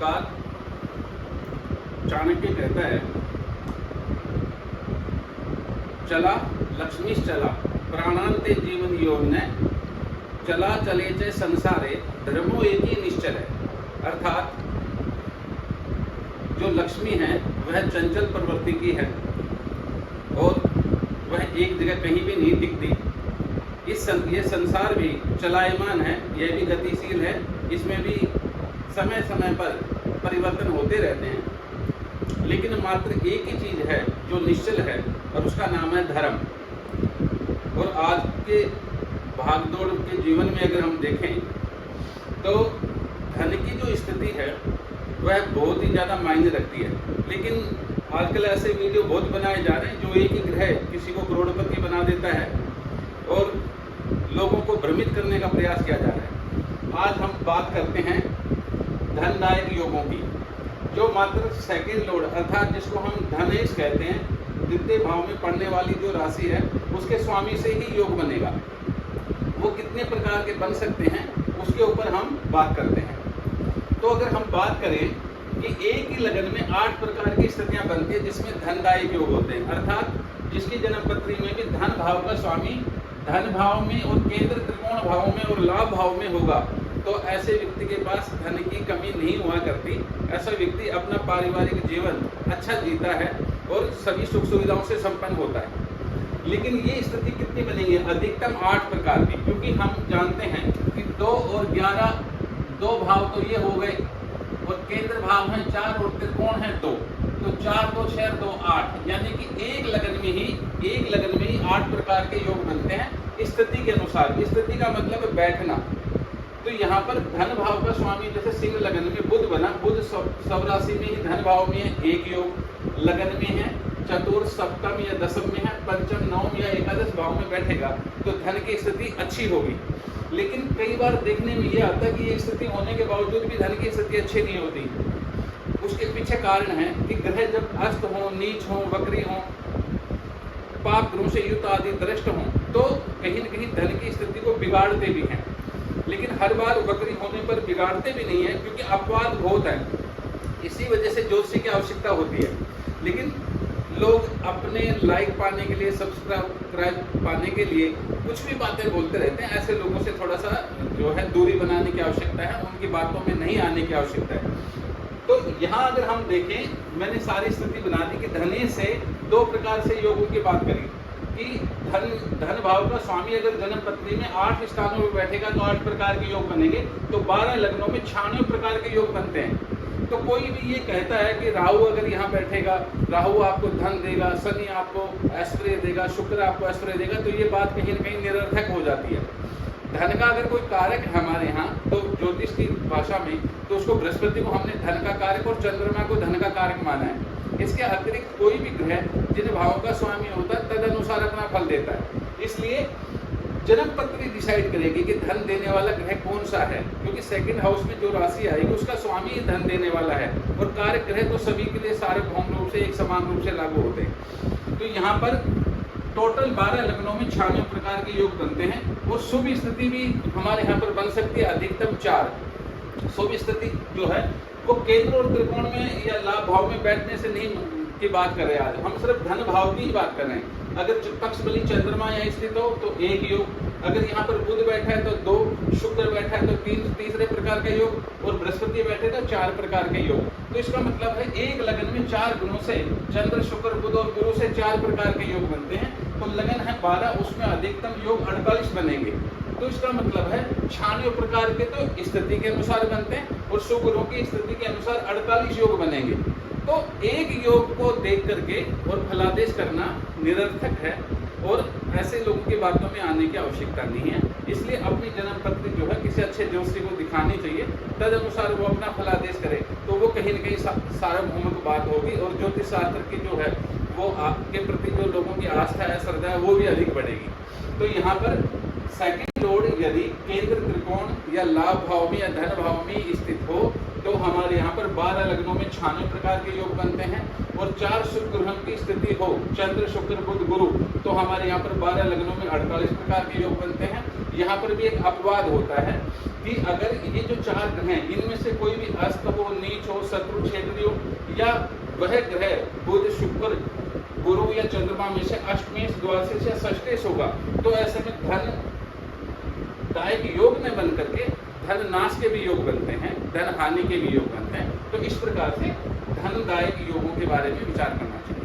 नमस्कार। चाणक्य कहता है, चला लक्ष्मीश चला प्राणांते जीवन योग ने चला चले चे संसारे धर्मो एक ही निश्चल है। अर्थात जो लक्ष्मी है वह चंचल प्रवृत्ति की है और वह एक जगह कहीं भी नहीं टिकती। ये संसार भी चलायमान है, यह भी गतिशील है, इसमें भी समय समय पर परिवर्तन होते रहते हैं, लेकिन मात्र एक ही चीज है जो निश्चल है और उसका नाम है धर्म। और आज के भागदौड़ के जीवन में अगर हम देखें तो धन की जो स्थिति है वह बहुत ही ज़्यादा मायने रखती है। लेकिन आजकल ऐसे वीडियो बहुत बनाए जा रहे हैं जो एक ही ग्रह किसी को करोड़पति बना देता है और लोगों को भ्रमित करने का प्रयास किया जा रहा है। आज हम बात करते हैं धनदायक योगों की, जो मात्र सेकंड लॉर्ड अर्थात जिसको हम धनेश कहते हैं, द्वितीय भाव में पड़ने वाली जो राशि है उसके स्वामी से ही योग बनेगा। वो कितने प्रकार के बन सकते हैं उसके ऊपर हम बात करते हैं। तो अगर हम बात करें कि एक ही लगन में 8 प्रकार की स्थितियां बनती है जिसमें धनदायक योग होते हैं, अर्थात जिसकी जन्म पत्री में भी धन भाव का स्वामी धन भाव में और केंद्र त्रिकोण भाव में और लाभ भाव में होगा, तो ऐसे व्यक्ति के पास धन की कमी नहीं हुआ करती। ऐसा व्यक्ति अपना पारिवारिक जीवन अच्छा जीता है और सभी सुख सुविधाओं से संपन्न होता है। लेकिन ये स्थिति कितनी बनेगी? अधिकतम 8 प्रकार की, क्योंकि हम जानते हैं कि 2 और 11 2 भाव तो ये हो गए और केंद्र भाव है 4 और त्रिकोण है 2, तो 4 2 6 2 8, यानी कि एक लगन में ही 8 प्रकार के योग बनते हैं स्थिति के अनुसार। स्थिति का मतलब है बैठना। तो यहाँ पर धन भाव का स्वामी जैसे सिंह लगन में बुध बना, बुध सब राशि में ही धन भाव में है एक योग, लगन में है चतुर्थ सप्तम या दशम में है, पंचम नवम या एकादश भाव में बैठेगा तो धन की स्थिति अच्छी होगी। लेकिन कई बार देखने में ये आता है कि ये स्थिति होने के बावजूद भी धन की स्थिति अच्छी नहीं होती। उसके पीछे कारण है कि ग्रह जब अस्त हो, नीच हो, वक्री हो, पाप ग्रहों से युक्त आदि दृष्ट हो, तो कहीं न कहीं धन की स्थिति को बिगाड़ते भी हैं। लेकिन हर बार वक्री होने पर बिगाड़ते भी नहीं है, क्योंकि अपवाद बहुत है। इसी वजह से ज्योतिषी की आवश्यकता होती है। लेकिन लोग अपने लाइक पाने के लिए, सब्सक्राइब पाने के लिए कुछ भी बातें बोलते रहते हैं। ऐसे लोगों से थोड़ा सा जो है दूरी बनाने की आवश्यकता है, उनकी बातों में नहीं आने की आवश्यकता है। तो यहाँ अगर हम देखें, मैंने सारी स्थिति बना दी कि धनी से 2 प्रकार से योगों की बात करी कि धन भाव का स्वामी अगर जन्म पत्री में 8 स्थानों में बैठेगा तो 8 प्रकार के योग बनेंगे, तो 12 लग्नों में 96 प्रकार के योग बनते हैं। तो कोई भी ये कहता है कि राहु अगर यहाँ बैठेगा, राहु आपको धन देगा, शनि आपको ऐश्वर्य देगा, शुक्र आपको ऐश्वर्य देगा, तो ये बात कहीं न कहीं निरर्थक हो जाती है। धन का अगर कोई कारक है हमारे यहाँ तो ज्योतिष की भाषा में, तो उसको बृहस्पति को हमने धन का कारक और चंद्रमा को धन का कारक माना है। इसके अतिरिक्त कोई भी ग्रह जिन भावों का स्वामी होता है तद अनुसार अपना फल देता है। इसलिए जन्म पत्री डिसाइड करेगी कि धन देने वाला ग्रह कौन सा है, क्योंकि सेकंड हाउस में जो राशि आएगी उसका स्वामी ही धन देने वाला है और कारक ग्रह तो सभी के लिए सार्वभौम रूप से एक समान रूप से लागू होते हैं। तो यहाँ पर टोटल 12 लग्नों में 96 प्रकार के योग बनते हैं और शुभ स्थिति भी हमारे यहाँ पर बन सकती है अधिकतम 4। शुभ स्थिति जो है वो केंद्र और त्रिकोण में या लाभ भाव में बैठने से नहीं की बात कर रहे हैं। आज हम सिर्फ धन भाव की ही बात कर रहे हैं। अगर पक्ष बली चंद्रमा यहाँ स्थित हो तो 1 योग, अगर यहाँ पर बुध बैठा है तो 2, शुक्र बैठा है तो 3 तीसरे प्रकार का योग और बृहस्पति बैठे तो 4 प्रकार के योग। तो इसका मतलब है एक लगन में 4 गुणों से चंद्र शुक्र बुध और गुरु से 4 प्रकार के योग बनते हैं। तो लगन है 12, उसमें अधिकतम योग 48 बनेंगे। तो इसका मतलब है 96 प्रकार के तो स्थिति के अनुसार बनते हैं और शुभ ग्रहों की स्थिति के अनुसार 48 योग बनेंगे। तो एक योग को देख करके और फलादेश करना निरर्थक है और ऐसे लोगों की बातों में आने की आवश्यकता नहीं है। इसलिए अपनी जन्म पत्री जो है किसी अच्छे ज्योतिषी को दिखानी चाहिए, तद अनुसार वो अपना फलादेश करे, तो वो कहीं न कहीं सार्वभौमिक बात होगी और ज्योतिष शास्त्र की जो है वो आपके प्रति जो लोगों की आस्था है, श्रद्धा है, वो भी अधिक बढ़ेगी। तो यहाँ पर सेकंड लॉर्ड यदि केंद्र त्रिकोण या लाभ भाव में या धन भाव में स्थित हो तो हमारे यहाँ पर 12 लग्नों में 96 प्रकार के योग बनते हैं और 4 शुभ ग्रहों की स्थिति हो, चंद्र शुक्र बुध गुरु, तो हमारे यहाँ पर 12 लग्नों में 48 प्रकार के योग बनते हैं। यहाँ पर भी एक अपवाद होता है कि अगर ये जो 4 ग्रह हैं इनमें से कोई भी अस्त हो, नीच हो, शत्रु क्षेत्रीय हो, या वह ग्रह बुध, शुक्र, गुरु या चंद्रमा में से अष्टमेश, द्वादश या षष्ठेश होगा, तो ऐसे में धन दायक योग में बन करके धन नाश के भी योग बनते हैं, धन हानि के भी योग बनते हैं। तो इस प्रकार से धनदायक योगों के बारे में विचार करना चाहिए।